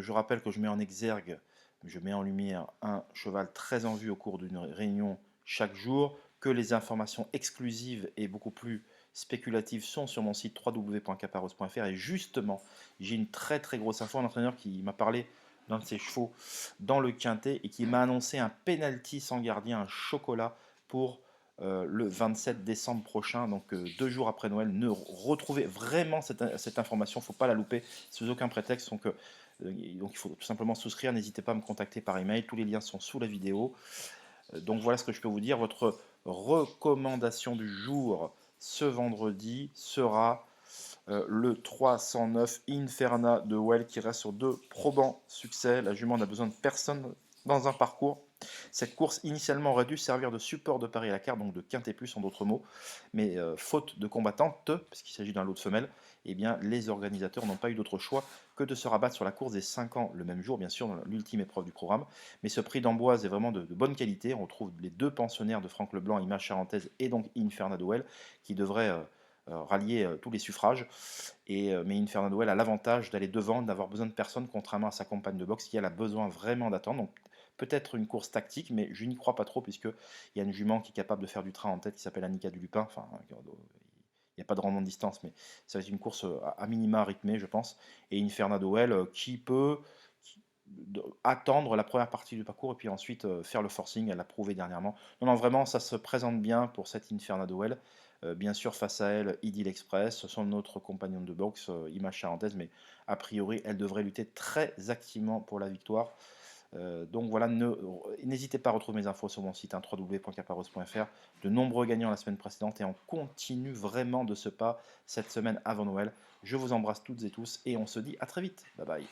Je rappelle que je mets en exergue, je mets en lumière un cheval très en vue au cours d'une réunion chaque jour, que les informations exclusives et beaucoup plus spéculatives sont sur mon site www.caparros.fr et justement, j'ai une très très grosse info, un entraîneur qui m'a parlé d'un de ses chevaux dans le quintet et qui m'a annoncé un penalty sans gardien, un chocolat pour le 27 décembre prochain, donc 2 jours après Noël. Ne retrouvez vraiment cette information, il ne faut pas la louper sous aucun prétexte. Donc il faut tout simplement souscrire, n'hésitez pas à me contacter par email, tous les liens sont sous la vidéo. Donc voilà ce que je peux vous dire. Votre recommandation du jour ce vendredi sera le 309 Inferna de Well qui reste sur 2 probants succès. La jument n'a besoin de personne dans un parcours. Cette course initialement aurait dû servir de support de pari à la carte, donc de quintet plus en d'autres mots, mais faute de combattante, puisqu'il s'agit d'un lot de femelles, eh bien, les organisateurs n'ont pas eu d'autre choix que de se rabattre sur la course des 5 ans le même jour, bien sûr, dans l'ultime épreuve du programme. Mais ce prix d'Amboise est vraiment de bonne qualité. On retrouve les 2 pensionnaires de Franck Leblanc, Image Charentaise et donc Inferna de Well, qui devraient rallier tous les suffrages. Mais Inferno Well a l'avantage d'aller devant, d'avoir besoin de personne, contrairement à sa compagne de boxe qui elle a besoin vraiment d'attendre. Donc peut-être une course tactique, mais je n'y crois pas trop puisqu'il y a une jument qui est capable de faire du train en tête qui s'appelle Annika du Lupin. Enfin, il n'y a pas de rendement de distance, mais ça va être une course à minima rythmée, je pense. Et Inferno Well qui peut attendre la première partie du parcours et puis ensuite faire le forcing, elle l'a prouvé dernièrement. Non, non, vraiment, ça se présente bien pour cette Inferno Well. Bien sûr, face à elle, Idyll Express, son autre compagnon de boxe, Image Charentaise, mais a priori, elle devrait lutter très activement pour la victoire. Donc voilà, n'hésitez pas à retrouver mes infos sur mon site www.caparros.fr. De nombreux gagnants la semaine précédente et on continue vraiment de ce pas cette semaine avant Noël. Je vous embrasse toutes et tous et on se dit à très vite. Bye bye.